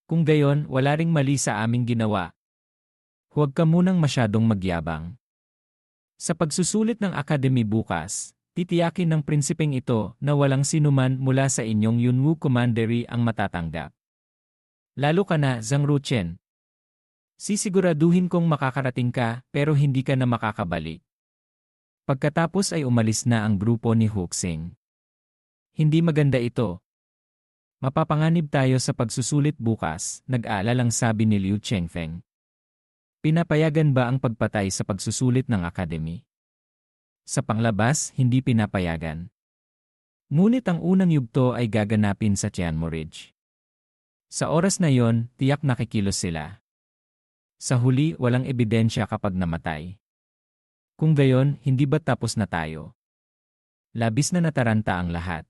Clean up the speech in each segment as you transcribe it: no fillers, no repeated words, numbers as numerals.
Kung gayon, wala ring mali sa aming ginawa. Huwag ka munang masyadong magyabang. Sa pagsusulit ng Academy bukas, titiyakin ng prinsipeng ito na walang sinuman mula sa inyong Yunwu Commandery ang matatanggap. Lalo ka na, Zhang Ruchen. Sisiguraduhin kong makakarating ka pero hindi ka na makakabalik. Pagkatapos ay umalis na ang grupo ni Huxing. Hindi maganda ito. Mapapanganib tayo sa pagsusulit bukas, nag-aalalang sabi ni Liu Chengfeng. Pinapayagan ba ang pagpatay sa pagsusulit ng Academy? Sa panglabas, hindi pinapayagan. Ngunit ang unang yugto ay gaganapin sa Tianmo Ridge. Sa oras na yon, tiyak nakikilos sila. Sa huli, walang ebidensya kapag namatay. Kung gayon, hindi ba tapos na tayo? Labis na nataranta ang lahat.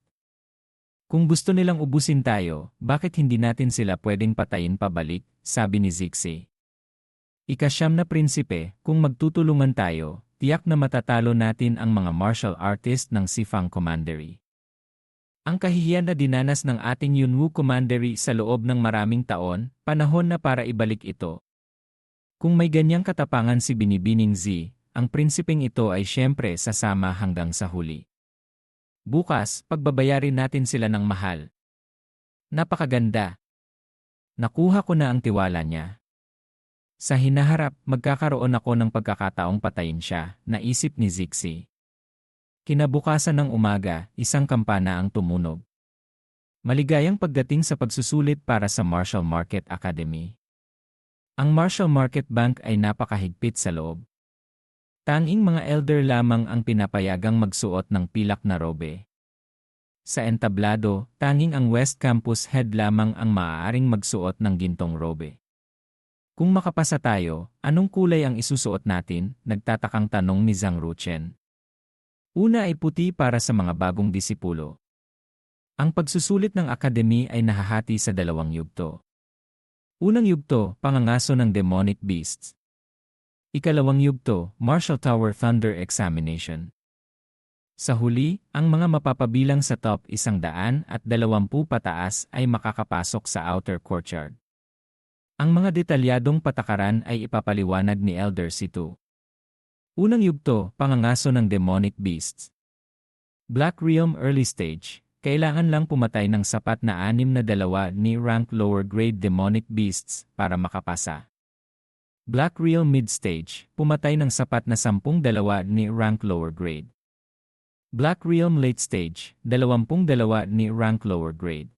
Kung gusto nilang ubusin tayo, bakit hindi natin sila pwedeng patayin pabalik, sabi ni Zixi. Ika-9 na prinsipe, kung magtutulungan tayo, tiyak na matatalo natin ang mga martial artist ng Sifang Commandery. Ang kahihiyan na dinanas ng ating Yunwu Commandery sa loob ng maraming taon, panahon na para ibalik ito. Kung may ganyang katapangan si Binibining Z, ang prinsipeng ito ay siyempre sasama hanggang sa huli. Bukas, pagbabayarin natin sila ng mahal. Napakaganda. Nakuha ko na ang tiwala niya. Sa hinaharap, magkakaroon ako ng pagkakataong patayin siya, naisip ni Zixi. Kinabukasan ng umaga, isang kampana ang tumunog. Maligayang pagdating sa pagsusulit para sa Martial Market Academy. Ang Martial Market Bank ay napakahigpit sa loob. Tanging mga elder lamang ang pinapayagang magsuot ng pilak na robe. Sa entablado, tanging ang West Campus head lamang ang maaaring magsuot ng gintong robe. Kung makapasa tayo, anong kulay ang isusuot natin? Nagtatakang tanong ni Zhang Ruchen. Una ay puti para sa mga bagong disipulo. Ang pagsusulit ng Academy ay nahahati sa dalawang yugto. Unang yugto, pangangaso ng Demonic Beasts. Ikalawang yugto, Martial Tower Thunder Examination. Sa huli, ang mga mapapabilang sa top 120 pataas ay makakapasok sa outer courtyard. Ang mga detalyadong patakaran ay ipapaliwanag ni Elder Situ. Unang yugto, pangangaso ng Demonic Beasts. Black Realm Early Stage, kailangan lang pumatay ng sapat na 62 ni rank lower grade Demonic Beasts para makapasa. Black Realm Mid Stage, pumatay ng sapat na 12 ni rank lower grade. Black Realm Late Stage, 22 ni rank lower grade.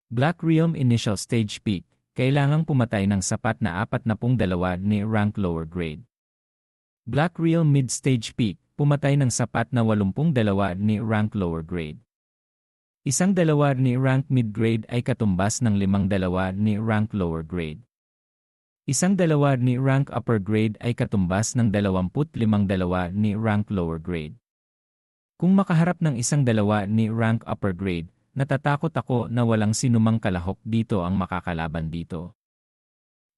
Black Realm Initial Stage Peak, kailangang pumatay ng sapat na 42 ni rank lower grade. Black Realm Mid-Stage Peak, pumatay ng sapat na 82 ni rank lower grade. Isang 2 ni rank mid-grade ay katumbas ng 5 ni rank lower grade. Isang 2 ni rank upper grade ay katumbas ng 25 ni rank lower grade. Kung makaharap ng isang 2 ni rank upper grade, natatakot ako na walang sinumang kalahok dito ang makakalaban dito.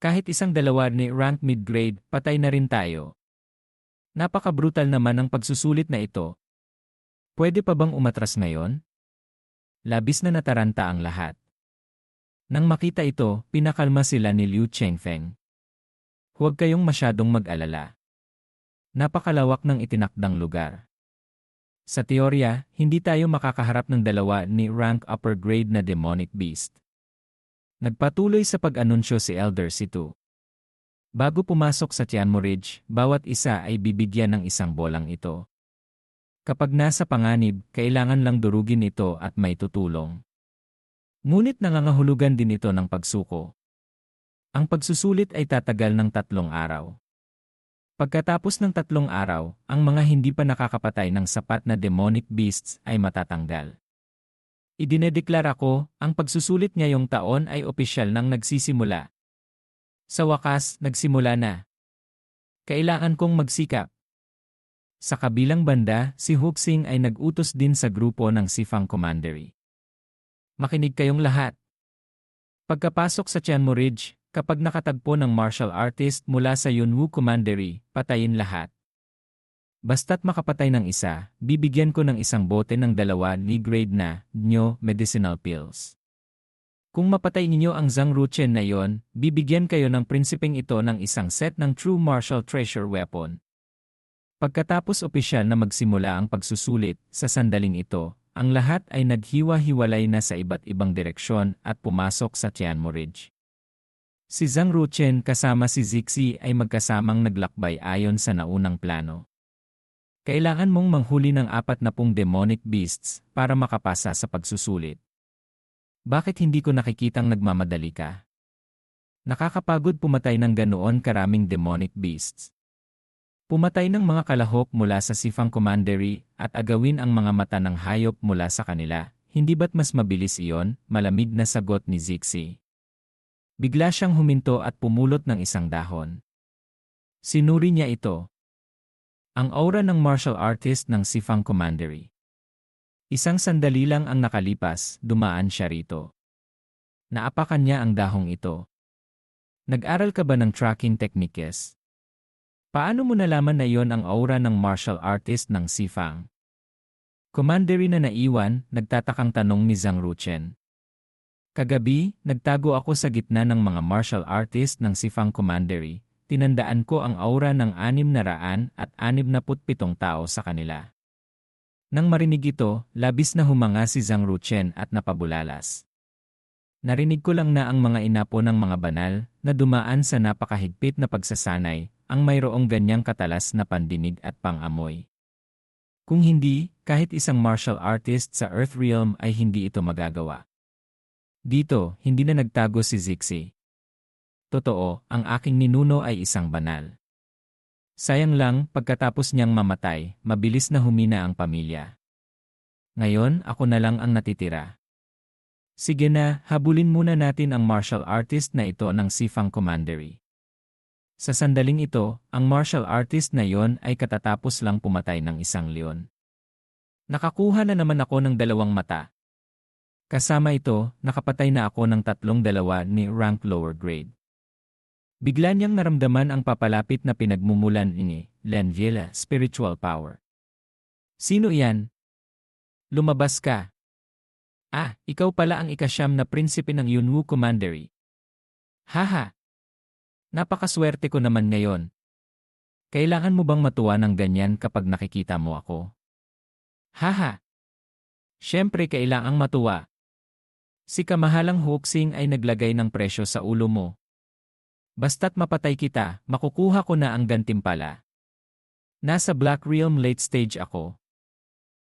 Kahit isang 2 ni rank mid-grade, patay na rin tayo. Napaka-brutal naman ang pagsusulit na ito. Pwede pa bang umatras ngayon? Labis na nataranta ang lahat. Nang makita ito, pinakalma sila ni Liu Chengfeng. Huwag kayong masyadong mag-alala. Napakalawak ng itinakdang lugar. Sa teorya, hindi tayo makakaharap ng 2 ni rank upper grade na demonic beast. Nagpatuloy sa pag-anunsyo si Elder Situ. Bago pumasok sa Tianmo Ridge, bawat isa ay bibigyan ng isang bolang ito. Kapag nasa panganib, kailangan lang durugin ito at may tutulong. Ngunit nangangahulugan din ito ng pagsuko. Ang pagsusulit ay tatagal ng 3 araw. Pagkatapos ng 3 araw, ang mga hindi pa nakakapatay ng sapat na demonic beasts ay matatanggal. Idinedeklara ko, ang pagsusulit ngayong taon ay opisyal nang nagsisimula. Sa wakas, nagsimula na. Kailangan kong magsikap. Sa kabilang banda, si Huxing ay nag-utos din sa grupo ng Sifang Commandery. Makinig kayong lahat. Pagkapasok sa Tianmo Ridge, kapag nakatagpo ng martial artist mula sa Yunwu Commandery, patayin lahat. Basta't makapatay ng isa, bibigyan ko ng isang bote ng 2 ni grade na Nyo medicinal pills. Kung mapatay ninyo ang Zhang Ruchen na yon, bibigyan kayo ng prinsipeng ito ng isang set ng true martial treasure weapon. Pagkatapos opisyal na magsimula ang pagsusulit, sa sandaling ito, ang lahat ay naghiwa-hiwalay na sa iba't ibang direksyon at pumasok sa Tianmo Ridge. Si Zhang Ruchen kasama si Zixi ay magkasamang naglakbay ayon sa naunang plano. Kailangan mong manghuli ng 40 demonic beasts para makapasa sa pagsusulit. Bakit hindi ko nakikitang nagmamadali ka? Nakakapagod pumatay ng ganoon karaming demonic beasts. Pumatay ng mga kalahok mula sa Sifang Commandery at agawin ang mga mata ng hayop mula sa kanila. Hindi ba't mas mabilis iyon? Malamig na sagot ni Zixi. Bigla siyang huminto at pumulot ng isang dahon. Sinuri niya ito. Ang aura ng martial artist ng Sifang Commandery. Isang sandali lang ang nakalipas, dumaan siya rito. Naapakan niya ang dahong ito. Nag-aral ka ba ng tracking techniques? Paano mo nalaman na iyon ang aura ng martial artist ng Sifang? Commandery na naiwan, nagtatakang tanong ni Zhang Ruchen. Kagabi, nagtago ako sa gitna ng mga martial artist ng Sifang Commandery. Tinandaan ko ang aura ng 667 tao sa kanila. Nang marinig ito, labis na humanga si Zhang Ruchen at napabulalas. Narinig ko lang na ang mga inapo ng mga banal na dumaan sa napakahigpit na pagsasanay ang mayroong ganyang katalas na pandinig at pangamoy. Kung hindi, kahit isang martial artist sa Earth Realm ay hindi ito magagawa. Dito, hindi na nagtago si Zixi. Totoo, ang aking ninuno ay isang banal. Sayang lang, pagkatapos niyang mamatay, mabilis na humina ang pamilya. Ngayon, ako na lang ang natitira. Sige na, habulin muna natin ang martial artist na ito ng Sifang Commandery. Sa sandaling ito, ang martial artist na yon ay katatapos lang pumatay ng isang leon. Nakakuha na naman ako ng 2 mata. Kasama ito, nakapatay na ako ng 2 ni rank lower grade. Bigla niyang naramdaman ang papalapit na pinagmumulan ni Lenviela spiritual power. Sino iyan? Lumabas ka. Ah, ikaw pala ang ika-9 na prinsipe ng Yunwu Commandery. Haha! Napakaswerte ko naman ngayon. Kailangan mo bang matuwa ng ganyan kapag nakikita mo ako? Haha! Siyempre kailangang matuwa. Si kamahalang Huoxing ay naglagay ng presyo sa ulo mo. Basta't mapatay kita, makukuha ko na ang gantimpala. Nasa Black Realm late stage ako.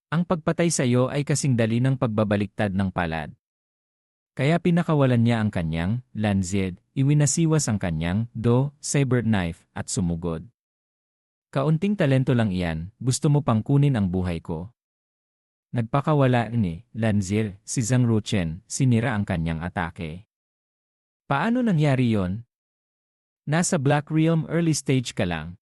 Ang pagpatay sa iyo ay kasing dali ng pagbabaliktad ng palad. Kaya pinakawalan niya ang kanyang Lanzied, iwinasiwas ang kanyang saber knife at sumugod. Kaunting talento lang iyan, gusto mo pang kunin ang buhay ko. Nagpakawala ni Lanzied, si Zhang Ruchen, sinira ang kanyang atake. Paano nangyari yon? Nasa Black Realm early stage ka lang.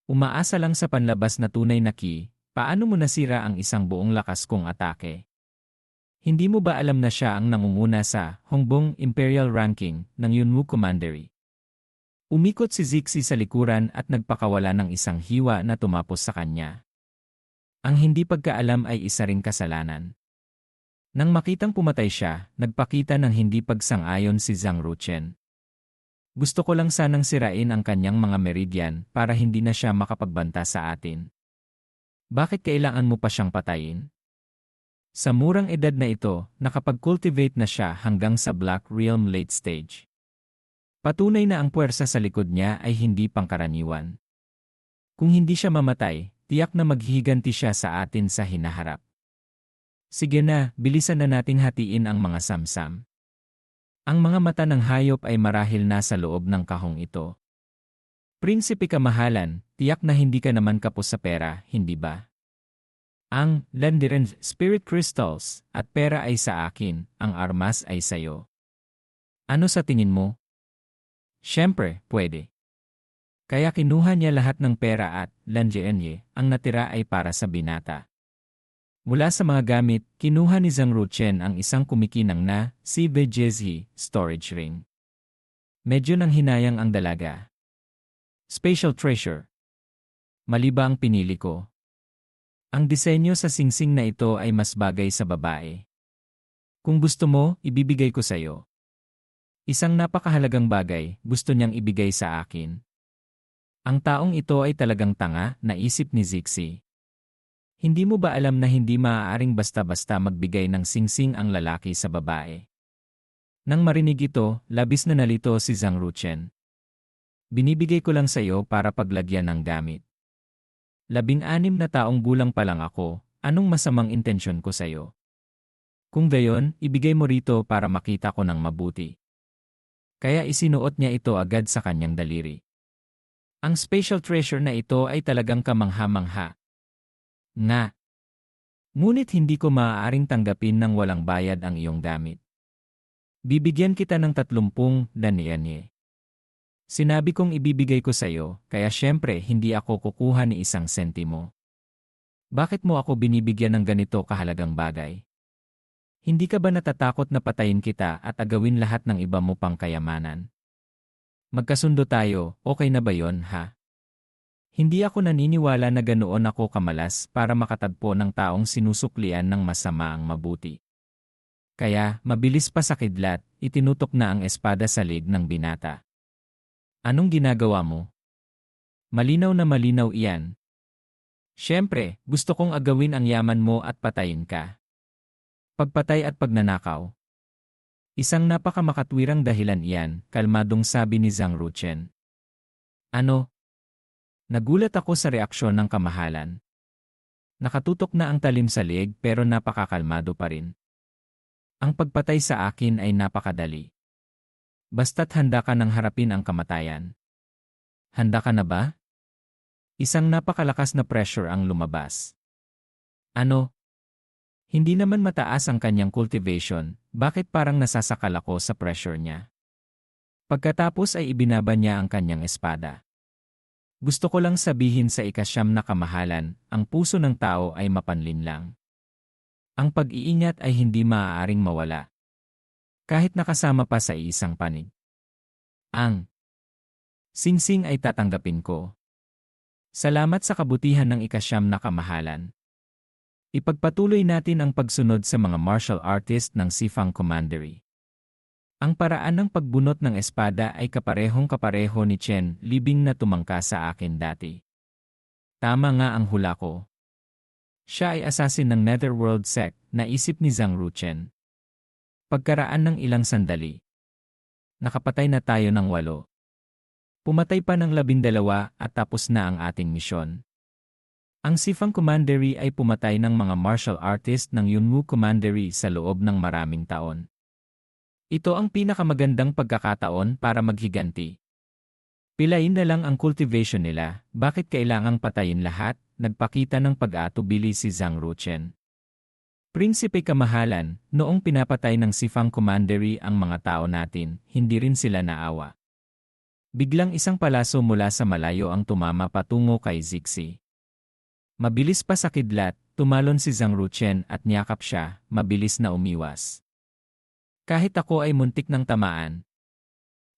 Umaasa lang sa panlabas na tunay na ki, paano mo nasira ang isang buong lakas kong atake? Hindi mo ba alam na siya ang nangunguna sa Hongbong Imperial Ranking ng Yunwu Commandery? Umikot si Zixi sa likuran at nagpakawala ng isang hiwa na tumapos sa kanya. Ang hindi pagkaalam ay isa ring kasalanan. Nang makitang pumatay siya, nagpakita ng hindi pagsang-ayon si Zhang Ruchen. Gusto ko lang sanang sirain ang kanyang mga meridian para hindi na siya makapagbanta sa atin. Bakit kailangan mo pa siyang patayin? Sa murang edad na ito, nakapag-cultivate na siya hanggang sa Black Realm late stage. Patunay na ang puwersa sa likod niya ay hindi pangkaraniwan. Kung hindi siya mamatay, tiyak na maghihiganti siya sa atin sa hinaharap. Sige na, bilisan na nating hatiin ang mga samsam. Ang mga mata ng hayop ay marahil nasa loob ng kahong ito. Prinsipe kamahalan, tiyak na hindi ka naman kapos sa pera, hindi ba? Ang Landiren Spirit Crystals at pera ay sa akin, ang armas ay sayo. Ano sa tingin mo? Siyempre, pwede. Kaya kinuha niya lahat ng pera at Landirenye, ang natira ay para sa binata. Mula sa mga gamit, kinuha ni Zhang Ruchen ang isang kumikinang na si Vejezi storage ring. Medyo nang hinayang ang dalaga. Special treasure. Mali ba ang pinili ko? Ang disenyo sa singsing na ito ay mas bagay sa babae. Kung gusto mo, ibibigay ko sa'yo. Isang napakahalagang bagay, gusto niyang ibigay sa akin. Ang taong ito ay talagang tanga, naisip ni Zixi. Hindi mo ba alam na hindi maaaring basta-basta magbigay ng singsing ang lalaki sa babae? Nang marinig ito, labis na nalito si Zhang Ruchen. Binibigay ko lang sa iyo para paglagyan ng gamit. 16 na taong gulang pa lang ako, anong masamang intensyon ko sa iyo? Kung gayon, ibigay mo rito para makita ko ng mabuti. Kaya isinuot niya ito agad sa kanyang daliri. Ang special treasure na ito ay talagang kamangha-mangha. Nga. Ngunit hindi ko maaaring tanggapin ng walang bayad ang iyong gamit. Bibigyan kita ng 30 danianye. Sinabi kong ibibigay ko sa iyo, kaya syempre hindi ako kukuha ni isang sentimo. Bakit mo ako binibigyan ng ganito kahalagang bagay? Hindi ka ba natatakot na patayin kita at agawin lahat ng iba mo pang kayamanan? Magkasundo tayo, okay na ba yon, ha? Hindi ako naniniwala na ganoon ako kamalas para makatagpo ng taong sinusuklian ng masama ang mabuti. Kaya, mabilis pa sa kidlat, itinutok na ang espada sa leg ng binata. Anong ginagawa mo? Malinaw na malinaw iyan. Siyempre, gusto kong agawin ang yaman mo at patayin ka. Pagpatay at pagnanakaw. Isang napakamakatwirang dahilan iyan, kalmadong sabi ni Zhang Ruchen. Ano? Nagulat ako sa reaksyon ng kamahalan. Nakatutok na ang talim sa leg pero napakakalmado pa rin. Ang pagpatay sa akin ay napakadali. Basta't handa ka nang harapin ang kamatayan. Handa ka na ba? Isang napakalakas na pressure ang lumabas. Ano? Hindi naman mataas ang kanyang cultivation, bakit parang nasasakal ako sa pressure niya? Pagkatapos ay ibinaba niya ang kanyang espada. Gusto ko lang sabihin sa ikasyam na kamahalan, ang puso ng tao ay mapanlinlang. Ang pag-iingat ay hindi maaaring mawala. Kahit nakasama pa sa isang panig. Ang singsing ay tatanggapin ko. Salamat sa kabutihan ng ikasyam na kamahalan. Ipagpatuloy natin ang pagsunod sa mga martial artist ng Sifang Commandery. Ang paraan ng pagbunot ng espada ay kaparehong-kapareho ni Chen Libing na tumangka sa akin dati. Tama nga ang hula ko. Siya ay assassin ng Netherworld Sect, naisip ni Zhang Ruchen. Pagkaraan ng ilang sandali. Nakapatay na tayo ng 8. Pumatay pa ng 12 at tapos na ang ating misyon. Ang Sifang Commandery ay pumatay ng mga martial artist ng Yunwu Commandery sa loob ng maraming taon. Ito ang pinakamagandang pagkakataon para maghiganti. Pilain na lang ang cultivation nila, bakit kailangang patayin lahat, nagpakita ng pag-aatubili si Zhang Ruchen. Prinsipe kamahalan, noong pinapatay ng Sifang Commandery ang mga tao natin, hindi rin sila naawa. Biglang isang palaso mula sa malayo ang tumama patungo kay Zixi. Mabilis pa sa kidlat, tumalon si Zhang Ruchen at niyakap siya, mabilis na umiwas. Kahit ako ay muntik ng tamaan.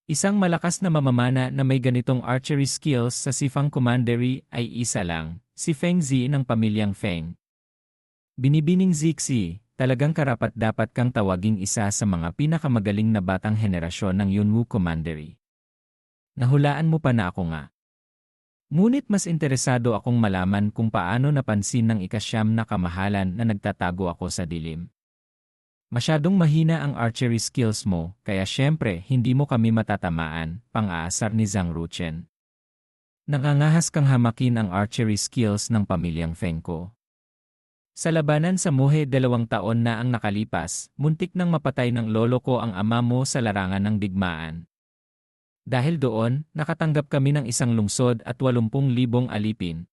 Isang malakas na mamamana na may ganitong archery skills sa Sifang Commandery ay isa lang, si Feng Zi ng pamilyang Feng. Binibining Zixi, talagang karapat-dapat kang tawaging isa sa mga pinakamagaling na batang henerasyon ng Yunwu Commandery. Nahulaan mo pa na ako nga. Ngunit mas interesado akong malaman kung paano napansin ng ikasyam na kamahalan na nagtatago ako sa dilim. Masyadong mahina ang archery skills mo, kaya syempre hindi mo kami matatamaan, pang-aasar ni Zhang Ruchen. Nangangahas kang hamakin ang archery skills ng pamilyang Feng ko. Sa labanan sa Muhe 2 taon na ang nakalipas, muntik nang mapatay ng lolo ko ang ama mo sa larangan ng digmaan. Dahil doon, nakatanggap kami ng isang lungsod at 80,000 alipin.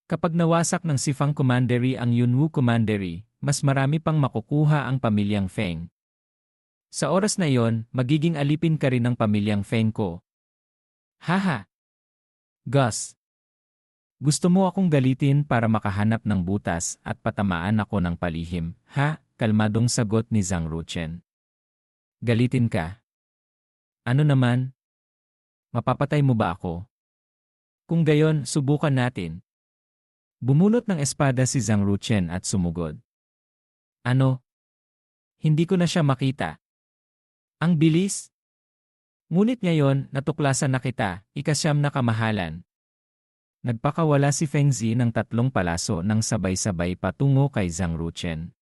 Kapag nawasak ng Sifang Commandery ang Yunwu Commandery, mas marami pang makukuha ang pamilyang Feng. Sa oras na iyon, magiging alipin ka rin ng pamilyang Feng ko. Haha! Gus! Gusto mo akong galitin para makahanap ng butas at patamaan ako ng palihim, ha? Kalmadong sagot ni Zhang Ruchen. Galitin ka? Ano naman? Mapapatay mo ba ako? Kung gayon, subukan natin. Bumunot ng espada si Zhang Ruchen at sumugod. Ano? Hindi ko na siya makita. Ang bilis! Ngunit ngayon, natuklasan na kita, ikasyam na kamahalan. Nagpakawala si Feng Zi ng 3 palaso ng sabay-sabay patungo kay Zhang Ruchen.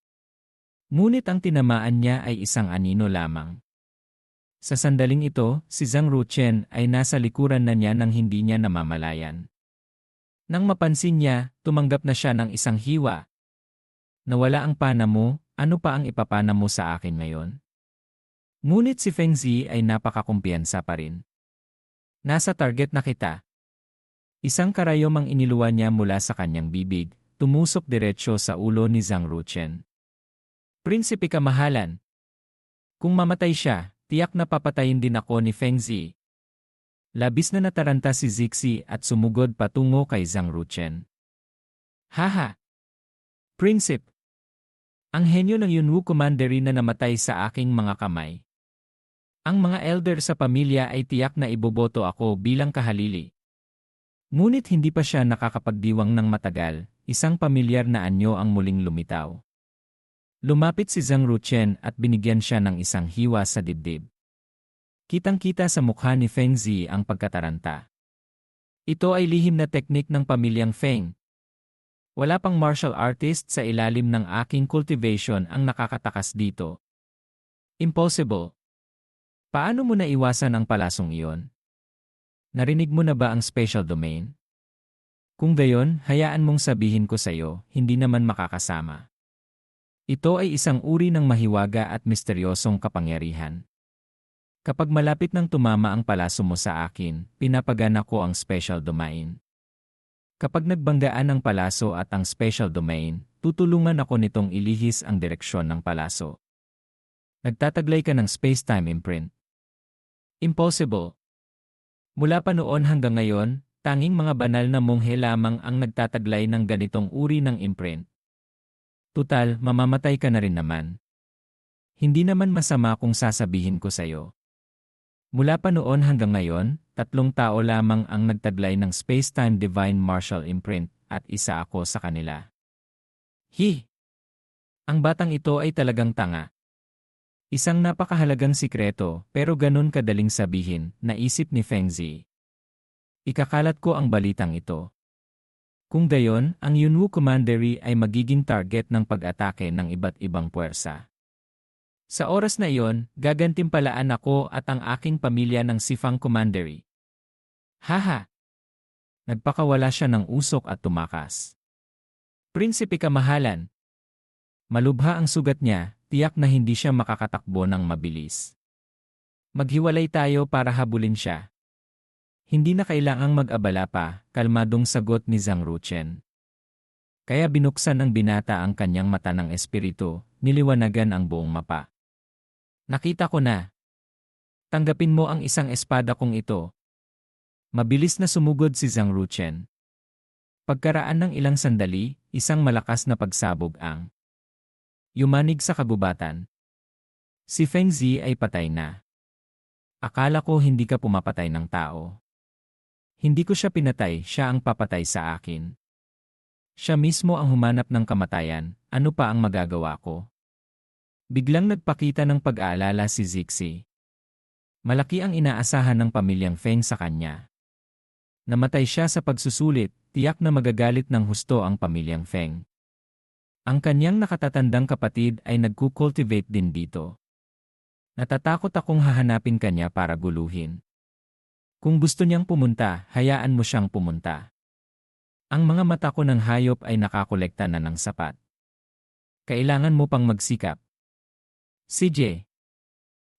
Ngunit ang tinamaan niya ay isang anino lamang. Sa sandaling ito, si Zhang Ruchen ay nasa likuran na niya nang hindi niya namamalayan. Nang mapansin niya, tumanggap na siya ng isang hiwa. Nawala ang pana mo, ano pa ang ipapana mo sa akin ngayon? Ngunit si Feng Zi ay napakakumpiyansa pa rin. Nasa target na kita. Isang karayom ang iniluwa niya mula sa kanyang bibig, tumusok diretsyo sa ulo ni Zhang Ruchen. Prinsipe kamahalan. Kung mamatay siya, tiyak na papatayin din ako ni Feng Zi. Labis na nataranta si Zixi at sumugod patungo kay Zhang Ruchen. Haha! Prinsip! Ang henyo ng Yunwu Commandery na namatay sa aking mga kamay. Ang mga elder sa pamilya ay tiyak na iboboto ako bilang kahalili. Ngunit hindi pa siya nakakapagdiwang ng matagal, isang pamilyar na anyo ang muling lumitaw. Lumapit si Zhang Ruchen at binigyan siya ng isang hiwa sa dibdib. Kitang-kita sa mukha ni Feng Zi ang pagkataranta. Ito ay lihim na teknik ng pamilyang Feng. Wala pang martial artist sa ilalim ng aking cultivation ang nakakatakas dito. Impossible. Paano mo naiwasan ang palasong iyon? Narinig mo na ba ang special domain? Kung gayon, hayaan mong sabihin ko sa iyo, hindi naman makakasama. Ito ay isang uri ng mahiwaga at misteryosong kapangyarihan. Kapag malapit nang tumama ang palaso mo sa akin, pinapagana ko ang special domain. Kapag nagbanggaan ang palaso at ang special domain, tutulungan ako nitong ilihis ang direksyon ng palaso. Nagtataglay ka ng space-time imprint. Impossible. Mula pa noon hanggang ngayon, tanging mga banal na monghe lamang ang nagtataglay ng ganitong uri ng imprint. Tutal, mamamatay ka na rin naman. Hindi naman masama kung sasabihin ko sa'yo. Mula pa noon hanggang ngayon, 3 tao lamang ang nagtaglay ng space-time divine martial imprint at isa ako sa kanila. Ang batang ito ay talagang tanga. Isang napakahalagang sikreto pero ganun kadaling sabihin, naisip ni Feng Zi. Ikakalat ko ang balitang ito. Kung gayon, ang Yunwu Commandery ay magiging target ng pag-atake ng iba't ibang puwersa. Sa oras na iyon, gagantimpalaan ako at ang aking pamilya ng Sifang Commandery. Haha! Nagpakawala siya ng usok at tumakas. Prinsipe kamahalan. Malubha ang sugat niya, tiyak na hindi siya makakatakbo ng mabilis. Maghiwalay tayo para habulin siya. Hindi na kailangang mag-abala pa, kalmadong sagot ni Zhang Ruchen. Kaya binuksan ng binata ang kanyang mata ng espiritu, niliwanagan ang buong mapa. Nakita ko na. Tanggapin mo ang isang espada kong ito. Mabilis na sumugod si Zhang Ruchen. Pagkaraan ng ilang sandali, isang malakas na pagsabog ang yumanig sa kagubatan. Si Feng Zi ay patay na. Akala ko hindi ka pumapatay ng tao. Hindi ko siya pinatay, siya ang papatay sa akin. Siya mismo ang humanap ng kamatayan, ano pa ang magagawa ko? Biglang nagpakita ng pag-aalala si Zixi. Malaki ang inaasahan ng pamilyang Feng sa kanya. Namatay siya sa pagsusulit, tiyak na magagalit ng husto ang pamilyang Feng. Ang kanyang nakatatandang kapatid ay nagkukultivate din dito. Natatakot akong hahanapin kanya para guluhin. Kung gusto niyang pumunta, hayaan mo siyang pumunta. Ang mga mata ko ng hayop ay nakakolekta na ng sapat. Kailangan mo pang magsikap. CJ.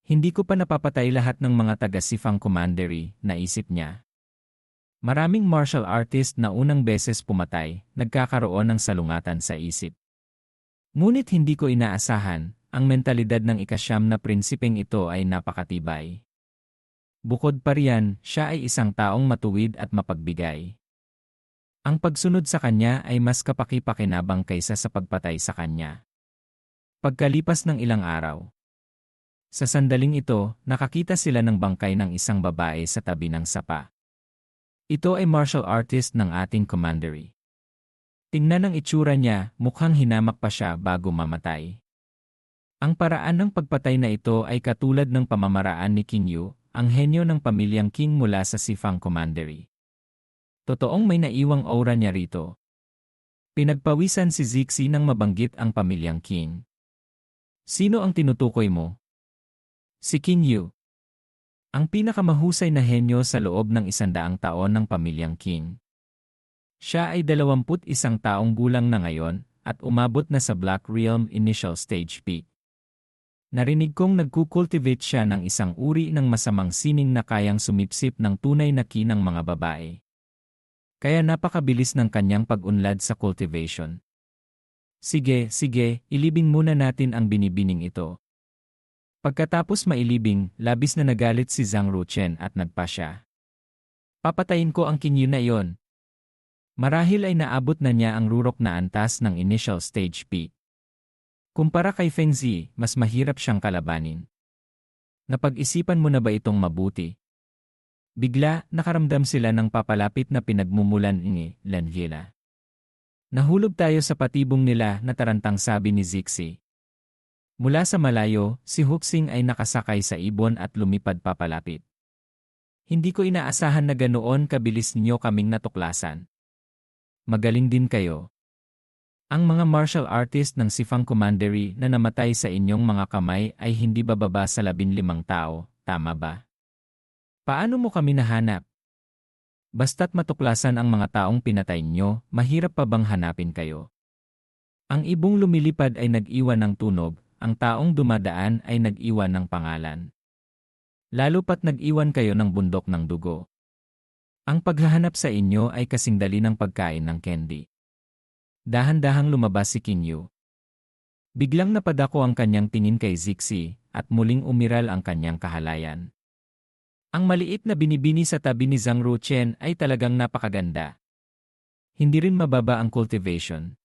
Hindi ko pa napapatay lahat ng mga taga-Sifang Commandery, naisip niya. Maraming martial artist na unang beses pumatay, nagkakaroon ng salungatan sa isip. Ngunit hindi ko inaasahan, ang mentalidad ng ikasyam na prinsipeng ito ay napakatibay. Bukod pa riyan, siya ay isang taong matuwid at mapagbigay. Ang pagsunod sa kanya ay mas kapaki-pakinabang kaysa sa pagpatay sa kanya. Pagkalipas ng ilang araw. Sa sandaling ito, nakakita sila ng bangkay ng isang babae sa tabi ng sapa. Ito ay martial artist ng ating commandery. Tingnan ang itsura niya, mukhang hinamak pa siya bago mamatay. Ang paraan ng pagpatay na ito ay katulad ng pamamaraan ni Qin Yu, ang henyo ng pamilyang Qing mula sa Sifang Commandery. Totoong may naiwang aura niya rito. Pinagpawisan si Zixi nang mabanggit ang pamilyang Qing. Sino ang tinutukoy mo? Si Qin Yu. Ang pinakamahusay na henyo sa loob ng 100 taon ng pamilyang Qing. Siya ay 21 taong gulang na ngayon at umabot na sa Black Realm Initial Stage Peak. Narinig kong nagkukultivate siya ng isang uri ng masamang sining na kayang sumipsip ng tunay na ki ng mga babae. Kaya napakabilis ng kanyang pag-unlad sa cultivation. Sige, ilibing muna natin ang binibining ito. Pagkatapos mailibing, labis na nagalit si Zhang Ruchen at nagpasya. Papatayin ko ang Qin Yu na iyon. Marahil ay naabot na niya ang rurok na antas ng initial stage peak. Kumpara kay Feng Zi, mas mahirap siyang kalabanin. Napag-isipan mo na ba itong mabuti? Bigla, nakaramdam sila ng papalapit na pinagmumulan ni Lanvila. Nahulog tayo sa patibong nila na tarantang sabi ni Zixi. Mula sa malayo, si Huxing ay nakasakay sa ibon at lumipad papalapit. Hindi ko inaasahan na ganoon kabilis niyo kaming natuklasan. Magaling din kayo. Ang mga martial artist ng Sifang Commandery na namatay sa inyong mga kamay ay hindi bababa sa 15 tao, tama ba? Paano mo kami nahanap? Basta't matuklasan ang mga taong pinatay nyo, mahirap pa bang hanapin kayo? Ang ibong lumilipad ay nag-iwan ng tunog, ang taong dumadaan ay nag-iwan ng pangalan. Lalo pat nag-iwan kayo ng bundok ng dugo. Ang paghahanap sa inyo ay kasing dali ng pagkain ng candy. Dahan-dahang lumabas si Qin Yu. Biglang napadako ang kanyang tingin kay Zixi at muling umiral ang kanyang kahalayan. Ang maliit na binibini sa tabi ni Zhang Ruchen ay talagang napakaganda. Hindi rin mababa ang cultivation.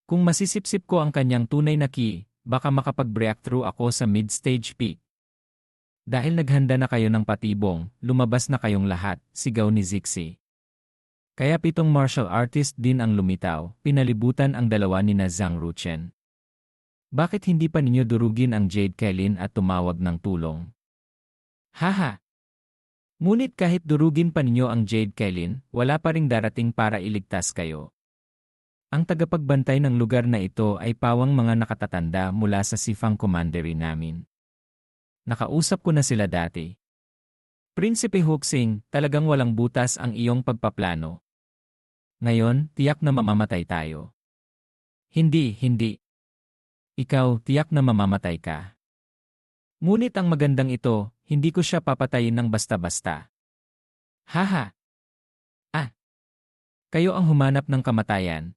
Kung masisipsip ko ang kanyang tunay na ki, baka makapag-breakthrough ako sa mid-stage peak. Dahil naghanda na kayo ng patibong, lumabas na kayong lahat, sigaw ni Zixi. Kaya 7 martial artist din ang lumitaw, pinalibutan ang dalawa ni na Zhang Ruchen. Bakit hindi pa ninyo durugin ang Jade Kelin at tumawag ng tulong? Haha! Ngunit kahit durugin pa ninyo ang Jade Kelin, wala pa ring darating para iligtas kayo. Ang tagapagbantay ng lugar na ito ay pawang mga nakatatanda mula sa Sifang Commandery namin. Nakausap ko na sila dati. Prinsipe Huxing, talagang walang butas ang iyong pagpaplano. Ngayon, tiyak na mamamatay tayo. Hindi. Ikaw, tiyak na mamamatay ka. Ngunit ang magandang ito, hindi ko siya papatayin ng basta-basta. Haha! Kayo ang humanap ng kamatayan.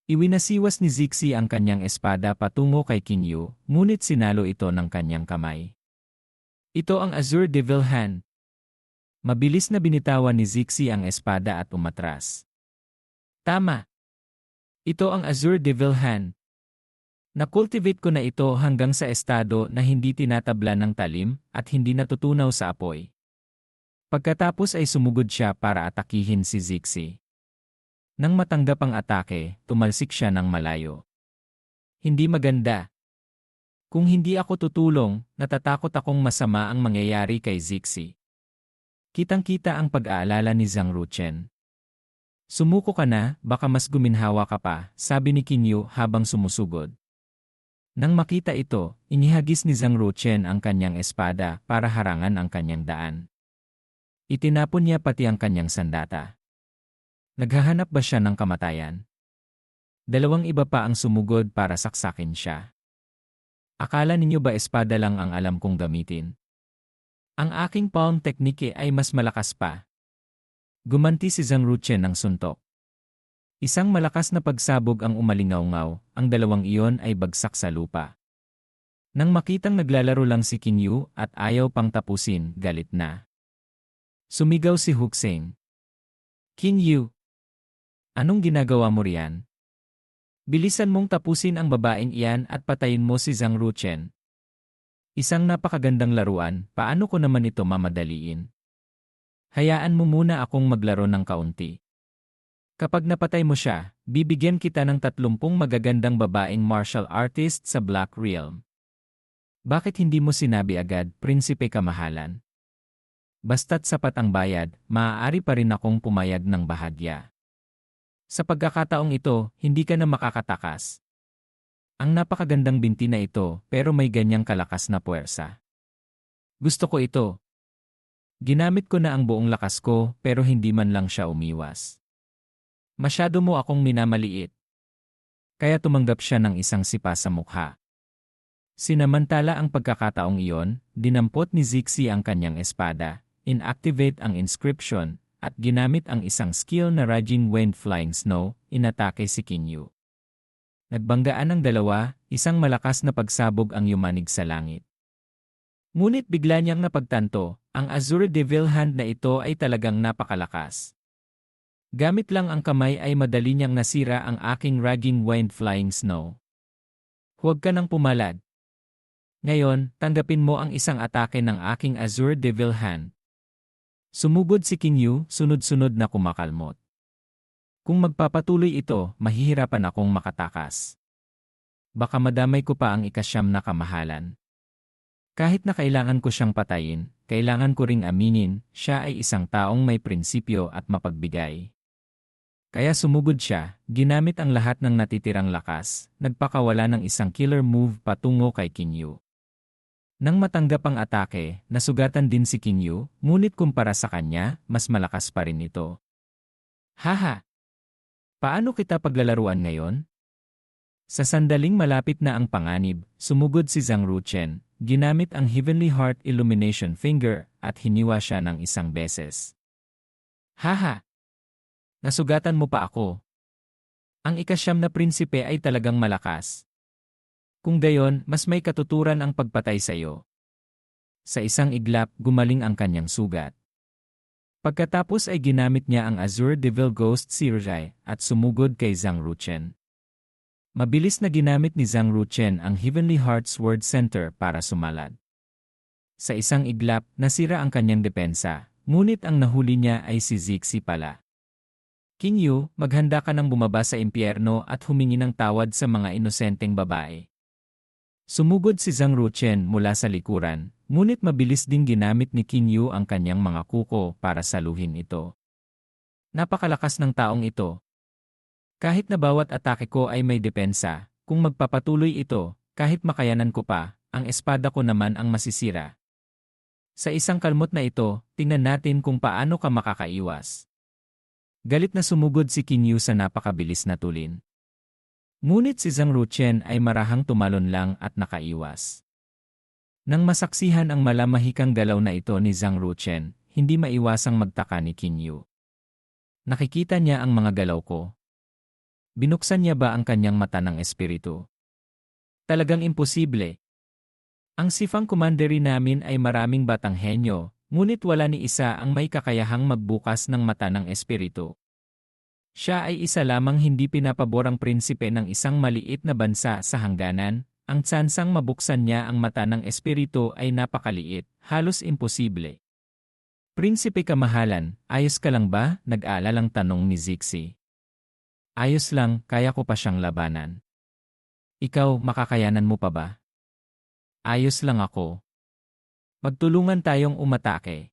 Iwinasiwas ni Zixi ang kanyang espada patungo kay Qin Yu, ngunit sinalo ito ng kanyang kamay. Ito ang Azure Devil Hand. Mabilis na binitawan ni Zixi ang espada at umatras. Tama. Ito ang Azure Devil Hand. Nakultivate ko na ito hanggang sa estado na hindi tinatabla ng talim at hindi natutunaw sa apoy. Pagkatapos ay sumugod siya para atakihin si Zixi. Nang matanggap ang atake, tumalsik siya ng malayo. Hindi maganda. Kung hindi ako tutulong, natatakot akong masama ang mangyayari kay Zixi. Kitang-kita ang pag-aalala ni Zhang Ruchen. Sumuko ka na, baka mas guminhawa ka pa, sabi ni Qin Yu habang sumusugod. Nang makita ito, inihagis ni Zhang Ruchen ang kanyang espada para harangan ang kanyang daan. Itinapon niya pati ang kanyang sandata. Naghahanap ba siya ng kamatayan? 2 iba pa ang sumugod para saksakin siya. Akala ninyo ba espada lang ang alam kong gamitin? Ang aking palm technique ay mas malakas pa. Gumanti si Zhang Ruchen ng suntok. Isang malakas na pagsabog ang umalingaw-ngaw, ang 2 iyon ay bagsak sa lupa. Nang makitang naglalaro lang si Qin Yu at ayaw pang tapusin, galit na. Sumigaw si Huxing. Qin Yu, anong ginagawa mo riyan? Bilisan mong tapusin ang babaeng iyan at patayin mo si Zhang Ruchen. Isang napakagandang laruan, paano ko naman ito mamadaliin? Hayaan mo muna akong maglaro ng kaunti. Kapag napatay mo siya, bibigyan kita ng 30 magagandang babaeng martial artist sa Black Realm. Bakit hindi mo sinabi agad, Prinsipe Kamahalan? Basta't sapat ang bayad, maaari pa rin akong pumayag ng bahagya. Sa pagkakataong ito, hindi ka na makakatakas. Ang napakagandang binti na ito, pero may ganyang kalakas na puwersa. Gusto ko ito. Ginamit ko na ang buong lakas ko, pero hindi man lang siya umiwas. Masyado mo akong minamaliit. Kaya tumanggap siya ng isang sipa sa mukha. Sinamantala ang pagkakataong iyon, dinampot ni Zixi ang kanyang espada, inactivate ang inscription, at ginamit ang isang skill na Raging Wind Flying Snow, inatake si Kinyu. Nagbanggaan ang dalawa, isang malakas na pagsabog ang yumanig sa langit. Ngunit bigla niyang napagtanto, ang Azure Devil Hand na ito ay talagang napakalakas. Gamit lang ang kamay ay madali niyang nasira ang aking Raging Wind Flying Snow. Huwag ka nang pumalad. Ngayon, tanggapin mo ang isang atake ng aking Azure Devil Hand. Sumugod si Kinyu, sunod-sunod na kumakalmot. Kung magpapatuloy ito, mahihirapan akong makatakas. Baka madamay ko pa ang ikasyam na kamahalan. Kahit na kailangan ko siyang patayin, kailangan ko ring aminin, siya ay isang taong may prinsipyo at mapagbigay. Kaya sumugod siya, ginamit ang lahat ng natitirang lakas, nagpakawala ng isang killer move patungo kay Kinyu. Nang matanggap ang atake, nasugatan din si Kinyu, ngunit kumpara sa kanya, mas malakas pa rin ito. Haha! Paano kita paglalaruan ngayon? Sa sandaling malapit na ang panganib, sumugod si Zhang Ruchen, ginamit ang Heavenly Heart Illumination Finger at hiniwa siya ng isang beses. Haha! Nasugatan mo pa ako. Ang ikasyam na prinsipe ay talagang malakas. Kung gayon, mas may katuturan ang pagpatay sa iyo. Sa isang iglap, gumaling ang kanyang sugat. Pagkatapos ay ginamit niya ang Azure Devil Ghost Sirjai at sumugod kay Zhang Ruchen. Mabilis na ginamit ni Zhang Ruchen ang Heavenly Heart Sword Center para sumalad. Sa isang iglap, nasira ang kanyang depensa, ngunit ang nahuli niya ay si Zixi pala. Kinyu, maghanda ka ng bumaba sa impyerno at humingi ng tawad sa mga inosenteng babae. Sumugod si Zhang Ruchen mula sa likuran, ngunit mabilis ding ginamit ni Kinyu ang kanyang mga kuko para saluhin ito. Napakalakas ng taong ito. Kahit na bawat atake ko ay may depensa, kung magpapatuloy ito, kahit makayanan ko pa, ang espada ko naman ang masisira. Sa isang kalmot na ito, tingnan natin kung paano ka makakaiwas. Galit na sumugod si Kinyu sa napakabilis na tulin. Ngunit si Zhang Ruchen ay marahang tumalon lang at nakaiwas. Nang masaksihan ang malamahikang galaw na ito ni Zhang Ruchen, hindi maiwasang magtaka ni Kinyu. Nakikita niya ang mga galaw ko. Binuksan niya ba ang kanyang mata ng espiritu? Talagang imposible. Ang sifang commandery namin ay maraming batang henyo, ngunit wala ni isa ang may kakayahang magbukas ng mata ng espiritu. Siya ay isa lamang hindi pinapaborang prinsipe ng isang maliit na bansa sa hangganan, ang tsansang mabuksan niya ang mata ng espiritu ay napakaliit, halos imposible. Prinsipe Kamahalan, ayos ka lang ba? Nag-aalalang tanong ni Zixi. Ayos lang, kaya ko pa siyang labanan. Ikaw, makakayanan mo pa ba? Ayos lang ako. Magtulungan tayong umatake.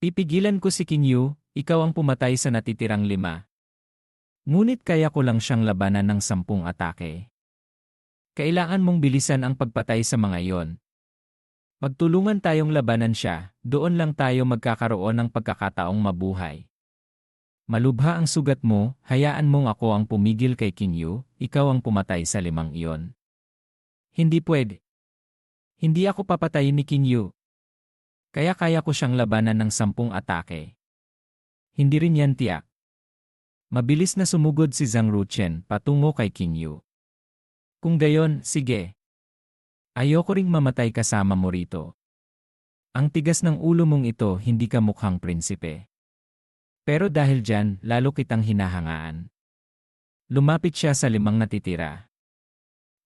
Pipigilan ko si Kinyu, ikaw ang pumatay sa natitirang 5. Ngunit kaya ko lang siyang labanan ng 10 atake. Kailangan mong bilisan ang pagpatay sa mga iyon. Magtulungan tayong labanan siya, doon lang tayo magkakaroon ng pagkakataong mabuhay. Malubha ang sugat mo, hayaan mong ako ang pumigil kay Kinyu, ikaw ang pumatay sa 5 iyon. Hindi pwede. Hindi ako papatayin ni Kinyu. Kaya ko siyang labanan ng 10 atake. Hindi rin yan tiyak. Mabilis na sumugod si Zhang Ruchen patungo kay Kinyu. Kung gayon, sige. Ayoko ring mamatay kasama mo rito. Ang tigas ng ulo mong ito, hindi ka mukhang prinsipe. Pero dahil dyan, lalo kitang hinahangaan. Lumapit siya sa 5 natitira.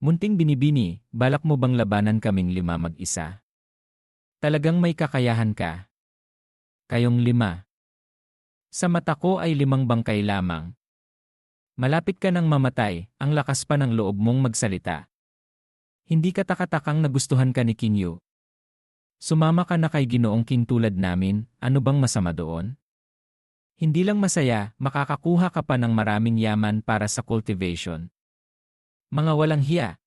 Munting binibini, balak mo bang labanan kaming 5 mag-isa? Talagang may kakayahan ka. Kayong 5. Sa mata ko ay 5 bangkay lamang. Malapit ka nang mamatay, ang lakas pa ng loob mong magsalita. Hindi ka takatakang nagustuhan ka ni Kinyu. Sumama ka na kay Ginoong King tulad namin, ano bang masama doon? Hindi lang masaya, makakakuha ka pa ng maraming yaman para sa cultivation. Mga walang hiya.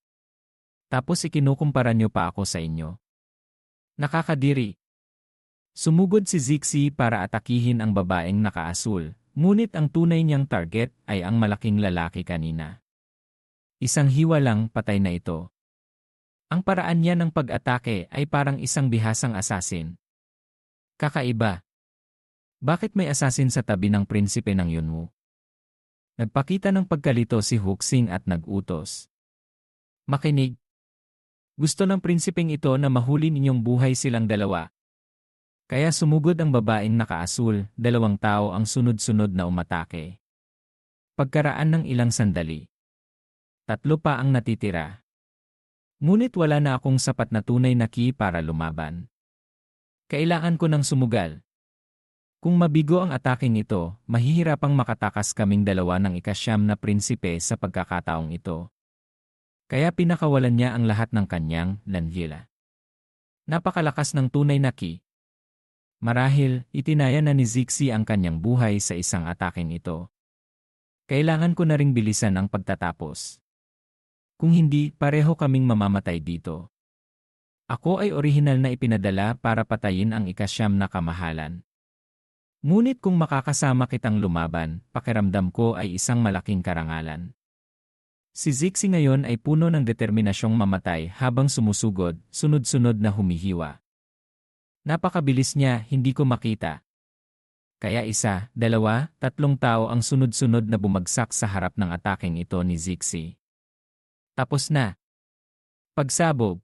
Tapos ikinukumpara niyo pa ako sa inyo. Nakakadiri. Sumugod si Zixi para atakihin ang babaeng nakaasul, ngunit ang tunay niyang target ay ang malaking lalaki kanina. Isang hiwa lang, patay na ito. Ang paraan niya ng pag-atake ay parang isang bihasang asasin. Kakaiba. Bakit may asasin sa tabi ng prinsipe ng Yunwu? Nagpakita ng pagkalito si Huxing at nag-utos. Makinig. Gusto ng prinsipeng ito na mahuli ninyong buhay silang dalawa. Kaya sumugod ang babaeng nakaasul, 2 tao ang sunod-sunod na umatake. Pagkaraan ng ilang sandali. 3 pa ang natitira. Ngunit wala na akong sapat na tunay na ki para lumaban. Kailangan ko ng sumugal. Kung mabigo ang ataking ito, mahihirapang makatakas kaming dalawa ng ika-9 na prinsipe sa pagkakataong ito. Kaya pinakawalan niya ang lahat ng kanyang lanhila. Napakalakas ng tunay na ki. Marahil, itinaya na ni Zixi ang kanyang buhay sa isang ataking ito. Kailangan ko na ring bilisan ang pagtatapos. Kung hindi, pareho kaming mamamatay dito. Ako ay orihinal na ipinadala para patayin ang ika-9 na kamahalan. Ngunit kung makakasama kitang lumaban, pakiramdam ko ay isang malaking karangalan. Si Zixi ngayon ay puno ng determinasyong mamatay habang sumusugod, sunod-sunod na humihiwa. Napakabilis niya, hindi ko makita. Kaya 1, 2, 3 tao ang sunod-sunod na bumagsak sa harap ng ataking ito ni Zixi. Tapos na. Pagsabog.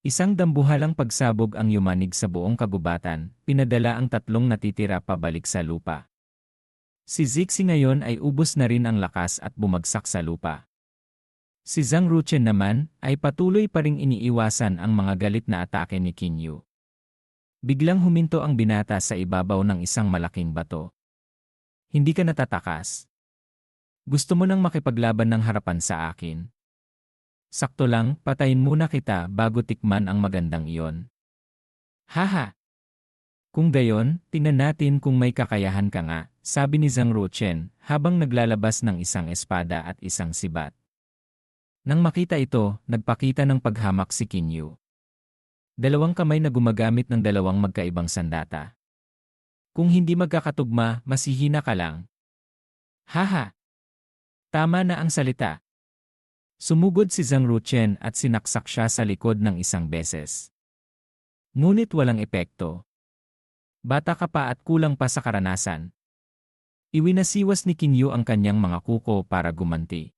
Isang dambuhalang pagsabog ang yumanig sa buong kagubatan, pinadala ang 3 natitira pabalik sa lupa. Si Zixi ngayon ay ubos na rin ang lakas at bumagsak sa lupa. Si Zhang Ruchen naman ay patuloy pa ring iniiwasan ang mga galit na atake ni Kinyu. Biglang huminto ang binata sa ibabaw ng isang malaking bato. Hindi ka natatakas. Gusto mo nang makipaglaban ng harapan sa akin? Sakto lang, patayin muna kita bago tikman ang magandang iyon. Haha! Kung gayon, tingnan natin kung may kakayahan ka nga, sabi ni Zhang Ruchen habang naglalabas ng isang espada at isang sibat. Nang makita ito, nagpakita ng paghamak si Kinyu. 2 kamay na gumagamit ng 2 magkaibang sandata. Kung hindi magkakatugma, masihina ka lang. Haha! Tama na ang salita. Sumugod si Zhang Ruchen at sinaksak siya sa likod ng isang beses. Ngunit walang epekto. Bata ka pa at kulang pa sa karanasan. Iwinasiwas ni Kinyu ang kanyang mga kuko para gumanti.